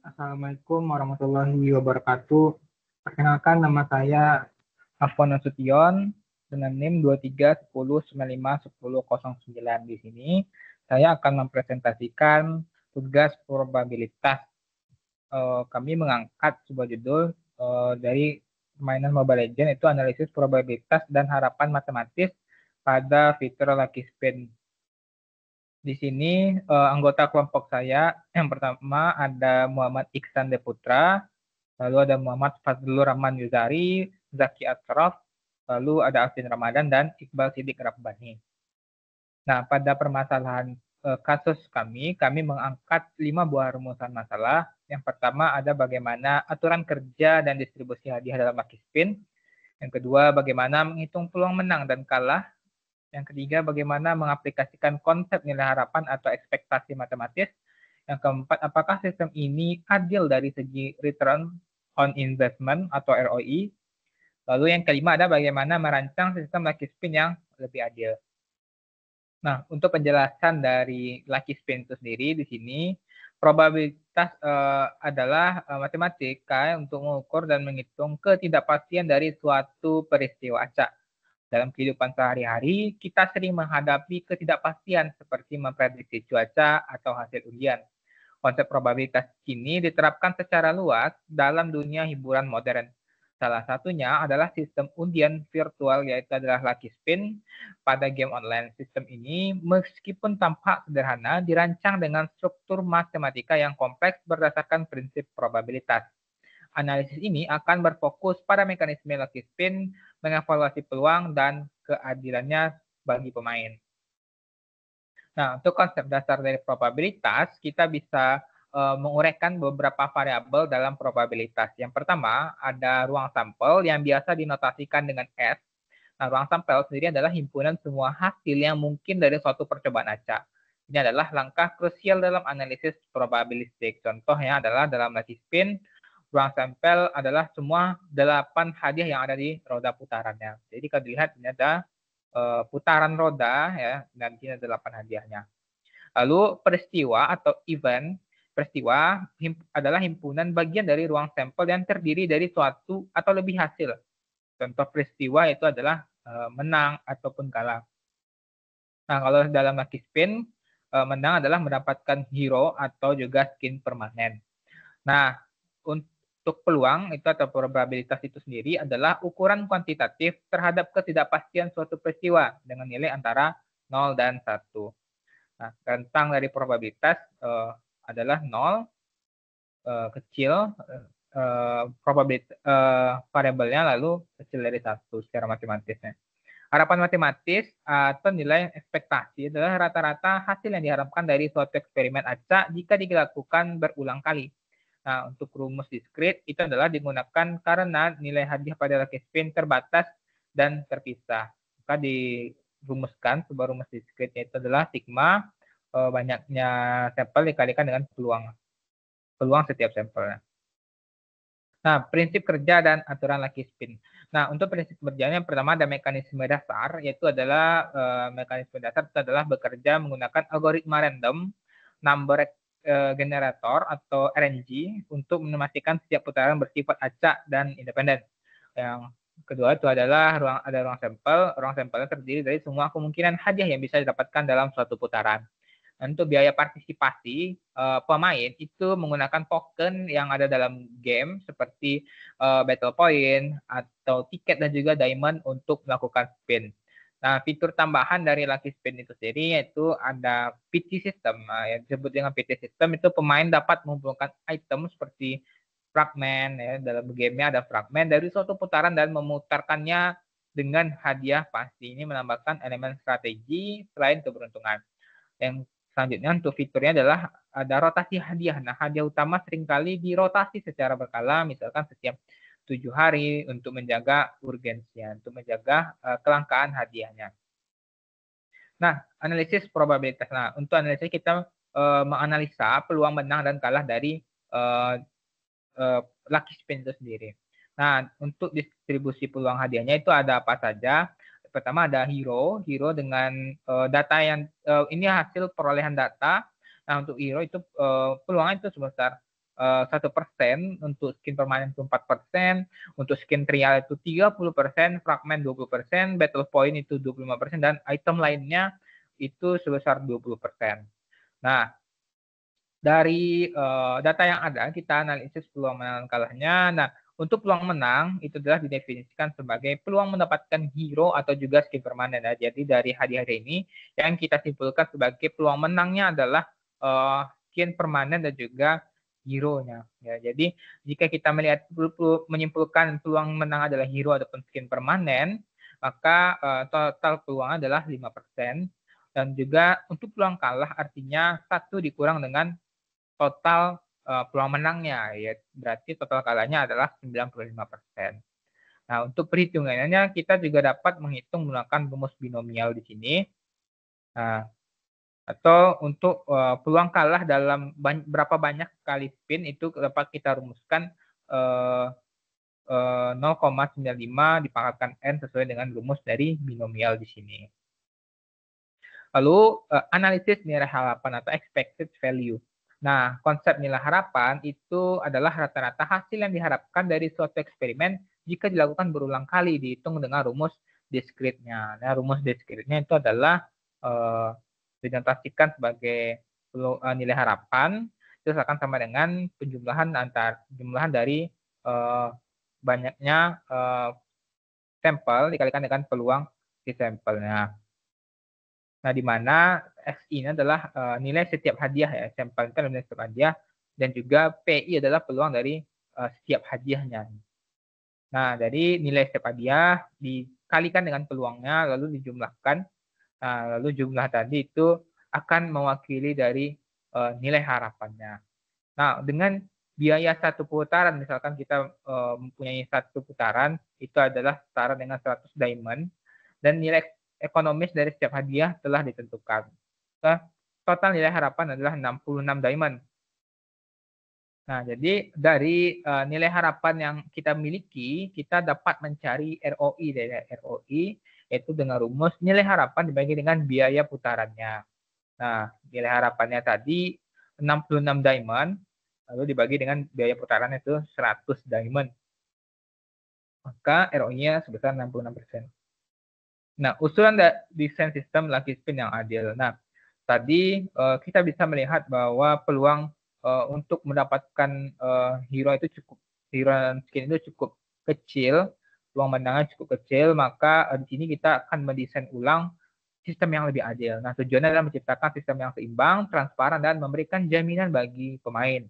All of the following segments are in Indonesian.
Assalamualaikum warahmatullahi wabarakatuh. Perkenalkan, nama saya Afwan Nasution dengan NIM 2310951009. Di sini saya akan mempresentasikan tugas probabilitas. Kami mengangkat sebuah judul dari permainan Mobile Legends, yaitu analisis probabilitas dan harapan matematis pada fitur Lucky Spin. Di sini anggota kelompok saya yang pertama ada Muhammad Iksan Deputra, lalu ada Muhammad Fazlur Rahman Yuzari, Zaki Ashraf, lalu ada Alvin Ramadan dan Iqbal Sidik Rabbani. Nah, pada permasalahan kasus kami mengangkat 5 buah rumusan masalah. Yang pertama ada bagaimana aturan kerja dan distribusi hadiah dalam Lucky Spin. Yang kedua, bagaimana menghitung peluang menang dan kalah. Yang ketiga, bagaimana mengaplikasikan konsep nilai harapan atau ekspektasi matematis. Yang keempat, apakah sistem ini adil dari segi return on investment atau ROI. Lalu yang kelima ada bagaimana merancang sistem Lucky Spin yang lebih adil. Nah, untuk penjelasan dari Lucky Spin itu sendiri di sini, probabilitas adalah matematika untuk mengukur dan menghitung ketidakpastian dari suatu peristiwa acak. Dalam kehidupan sehari-hari, kita sering menghadapi ketidakpastian seperti memprediksi cuaca atau hasil ujian. Konsep probabilitas ini diterapkan secara luas dalam dunia hiburan modern. Salah satunya adalah sistem undian virtual, yaitu adalah Lucky Spin pada game online. Sistem ini meskipun tampak sederhana, dirancang dengan struktur matematika yang kompleks berdasarkan prinsip probabilitas. Analisis ini akan berfokus pada mekanisme Lucky Spin, mengevaluasi peluang dan keadilannya bagi pemain. Nah, untuk konsep dasar dari probabilitas, kita bisa menguraikan beberapa variabel dalam probabilitas. Yang pertama, ada ruang sampel yang biasa dinotasikan dengan S. Nah, ruang sampel sendiri adalah himpunan semua hasil yang mungkin dari suatu percobaan acak. Ini adalah langkah krusial dalam analisis probabilistik. Contohnya adalah dalam Lucky Spin, ruang sampel adalah semua 8 hadiah yang ada di roda putarannya. Jadi kalau dilihat ini ada putaran roda ya, dan ini ada 8 hadiahnya. Lalu peristiwa atau event, peristiwa adalah himpunan bagian dari ruang sampel yang terdiri dari suatu atau lebih hasil. Contoh peristiwa itu adalah menang ataupun kalah. Nah, kalau dalam Lucky Spin, menang adalah mendapatkan hero atau juga skin permanen. Nah, untuk peluang itu atau probabilitas itu sendiri adalah ukuran kuantitatif terhadap ketidakpastian suatu peristiwa dengan nilai antara 0 dan 1. Nah, rentang dari probabilitas adalah 0, kecil, probabilitas variabelnya lalu kecil dari 1 secara matematisnya. Harapan matematis atau nilai ekspektasi adalah rata-rata hasil yang diharapkan dari suatu eksperimen acak jika dilakukan berulang kali. Nah, untuk rumus diskrit itu adalah digunakan karena nilai hadiah pada Lucky Spin terbatas dan terpisah. Maka dirumuskan sebuah rumus diskrit yaitu adalah sigma banyaknya sampel dikalikan dengan peluang setiap sampelnya. Nah, prinsip kerja dan aturan Lucky Spin. Nah, untuk prinsip kerjanya yang pertama ada mekanisme dasar, yaitu adalah mekanisme dasar itu adalah bekerja menggunakan algoritma random number generator atau RNG untuk memastikan setiap putaran bersifat acak dan independen. Yang kedua itu adalah ruang sampel. Ruang sampelnya terdiri dari semua kemungkinan hadiah yang bisa didapatkan dalam suatu putaran. Untuk biaya partisipasi pemain itu menggunakan token yang ada dalam game seperti battle point atau tiket dan juga diamond untuk melakukan spin. Nah, fitur tambahan dari Lucky Spin itu sendiri yaitu ada PT system. Nah, yang disebut dengan PT system itu pemain dapat mengumpulkan item seperti fragment ya, dalam gamenya ada fragment dari suatu putaran dan memutarkannya dengan hadiah pasti. Ini menambahkan elemen strategi selain keberuntungan. Yang selanjutnya untuk fiturnya adalah ada rotasi hadiah. Nah, hadiah utama seringkali dirotasi secara berkala, misalkan setiap 7 hari untuk menjaga urgensinya, untuk menjaga kelangkaan hadiahnya. Nah, analisis probabilitas. Nah, untuk analisis kita menganalisa peluang menang dan kalah dari Lucky Spin itu sendiri. Nah, untuk distribusi peluang hadiahnya itu ada apa saja? Pertama ada hero dengan data yang ini hasil perolehan data. Nah, untuk hero itu peluangnya itu sebesar 1%, untuk skin permanen itu 4%, untuk skin trial itu 30%, fragment 20%, battle point itu 25%, dan item lainnya itu sebesar 20%. Nah, dari data yang ada, kita analisis peluang menang kalahnya. Nah, untuk peluang menang itu adalah didefinisikan sebagai peluang mendapatkan hero atau juga skin permanen. Nah, jadi dari hadiah ini yang kita simpulkan sebagai peluang menangnya adalah skin permanen dan juga hero-nya. Ya, jadi jika kita melihat menyimpulkan peluang menang adalah hero ataupun skin permanen, maka total peluang adalah 5%. Dan juga untuk peluang kalah artinya 1 dikurang dengan total peluang menangnya, ya berarti total kalahnya adalah 95%. Nah, untuk perhitungannya kita juga dapat menghitung menggunakan rumus binomial di sini. Nah, atau untuk peluang kalah dalam berapa banyak kali spin itu dapat kita rumuskan 0,95 dipangkatkan n sesuai dengan rumus dari binomial di sini. Lalu analisis nilai harapan atau expected value. Nah, konsep nilai harapan itu adalah rata-rata hasil yang diharapkan dari suatu eksperimen jika dilakukan berulang kali dihitung dengan rumus discrete-nya. Nah, rumus discrete-nya itu adalah dinotasikan sebagai nilai harapan itu akan sama dengan jumlahan dari banyaknya sampel dikalikan dengan peluang di sampelnya. Nah, di mana SI ini adalah nilai setiap hadiah ya, sampel itu nilai setiap hadiah, dan juga PI adalah peluang dari setiap hadiahnya. Nah, dari nilai setiap hadiah dikalikan dengan peluangnya, lalu dijumlahkan. Nah, lalu jumlah tadi itu akan mewakili dari nilai harapannya. Nah, dengan biaya satu putaran, misalkan kita mempunyai satu putaran, itu adalah setara dengan 100 diamond, dan nilai ekonomis dari setiap hadiah telah ditentukan. Nah, total nilai harapan adalah 66 diamond. Nah, jadi dari nilai harapan yang kita miliki, kita dapat mencari ROI dari ROI, yaitu dengan rumus nilai harapan dibagi dengan biaya putarannya. Nah, nilai harapannya tadi 66 diamond, lalu dibagi dengan biaya putaran itu 100 diamond. Maka ROI-nya sebesar 66%. Nah, usulan desain sistem lucky spin yang adil. Nah, tadi kita bisa melihat bahwa peluang untuk mendapatkan hero skin itu cukup kecil, peluang menangnya cukup kecil, maka di sini kita akan mendesain ulang sistem yang lebih adil. Nah, tujuannya adalah menciptakan sistem yang seimbang, transparan, dan memberikan jaminan bagi pemain.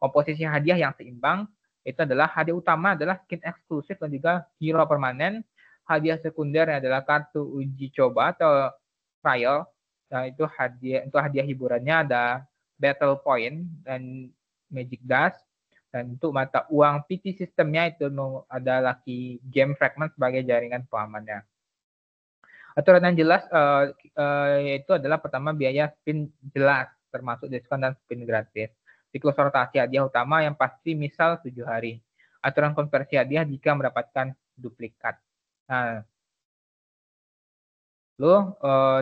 Komposisi hadiah yang seimbang itu adalah hadiah utama adalah skin eksklusif dan juga hero permanen. Hadiah sekunder adalah kartu uji coba atau trial. Nah, itu hadiah untuk hadiah hiburannya ada battle point dan magic dust. Dan untuk mata uang PT sistemnya itu ada lucky game fragment sebagai jaringan pengamannya. Aturan yang jelas yaitu adalah pertama biaya spin jelas termasuk diskon dan spin gratis. Siklus rotasi hadiah utama yang pasti misal 7 hari. Aturan konversi hadiah jika mendapatkan duplikat. Nah, lalu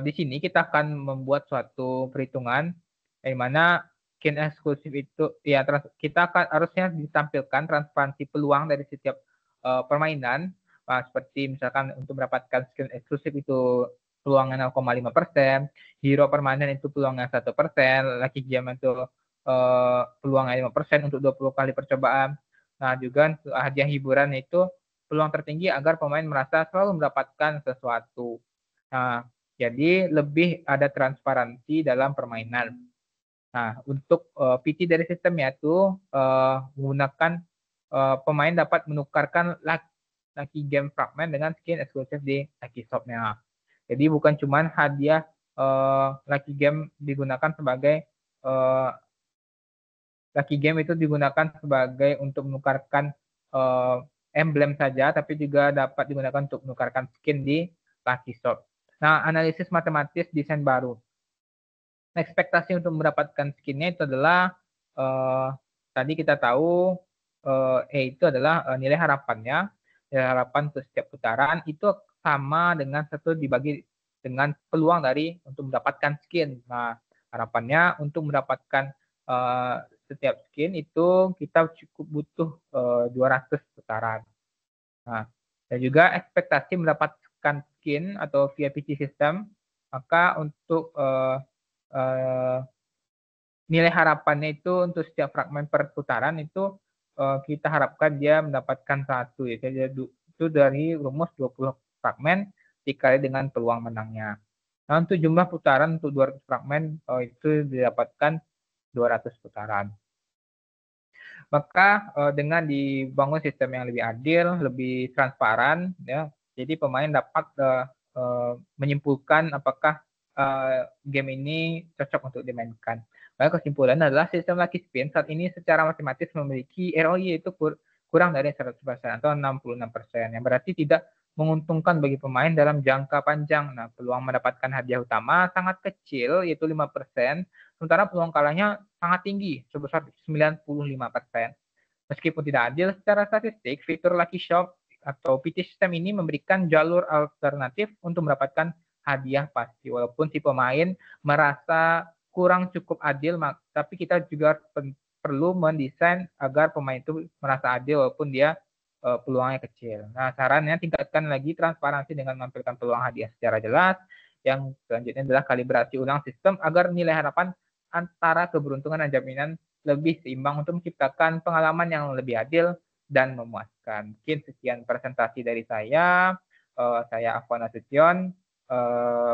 di sini kita akan membuat suatu perhitungan di mana skin eksklusif itu ya kita akan harusnya ditampilkan transparansi peluang dari setiap permainan. Seperti misalkan untuk mendapatkan skin eksklusif itu peluangnya 0,5%, hero permanen itu peluangnya 1%, lucky gem itu peluangnya 5% untuk 20 kali percobaan. Nah, juga hadiah hiburan itu peluang tertinggi agar pemain merasa selalu mendapatkan sesuatu. Nah, jadi lebih ada transparansi dalam permainan. Nah, untuk PT dari sistemnya itu menggunakan pemain dapat menukarkan lucky game fragment dengan skin eksklusif di lucky shop-nya. Jadi bukan cuma hadiah lucky game digunakan sebagai lucky game itu digunakan sebagai untuk menukarkan emblem saja, tapi juga dapat digunakan untuk menukarkan skin di lucky shop. Nah, analisis matematis desain baru. Nah, ekspektasi untuk mendapatkan skinnya itu adalah tadi kita tahu itu adalah nilai harapannya. Nilai harapan untuk setiap putaran itu sama dengan 1 dibagi dengan peluang dari untuk mendapatkan skin. Nah, harapannya untuk mendapatkan setiap skin itu kita cukup butuh 200 putaran. Nah, dan juga ekspektasi mendapatkan skin atau VIP system, maka untuk nilai harapannya itu untuk setiap fragmen per putaran itu kita harapkan dia mendapatkan satu ya. Jadi itu dari rumus 20 fragmen dikali dengan peluang menangnya. Nah, untuk jumlah putaran untuk 200 fragmen itu didapatkan 200 putaran. Maka dengan dibangun sistem yang lebih adil, lebih transparan, ya, jadi pemain dapat menyimpulkan apakah game ini cocok untuk dimainkan. Maka kesimpulannya adalah sistem Lucky Spin saat ini secara matematis memiliki ROI yaitu kurang dari 100% atau 66%, yang berarti tidak menguntungkan bagi pemain dalam jangka panjang. Nah, peluang mendapatkan hadiah utama sangat kecil, yaitu 5%, sementara peluang kalahnya sangat tinggi, sebesar 95%. Meskipun tidak adil secara statistik, fitur Lucky Shop atau PT System ini memberikan jalur alternatif untuk mendapatkan hadiah pasti. Walaupun si pemain merasa kurang cukup adil, tapi kita juga perlu mendesain agar pemain itu merasa adil walaupun dia peluangnya kecil. Nah, sarannya tingkatkan lagi transparansi dengan menampilkan peluang hadiah secara jelas. Yang selanjutnya adalah kalibrasi ulang sistem agar nilai harapan antara keberuntungan dan jaminan lebih seimbang untuk menciptakan pengalaman yang lebih adil dan memuaskan. Mungkin sekian presentasi dari saya. Saya Afwan Nasution.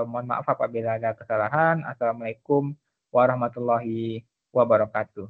Mohon maaf apabila ada kesalahan. Assalamualaikum warahmatullahi wabarakatuh.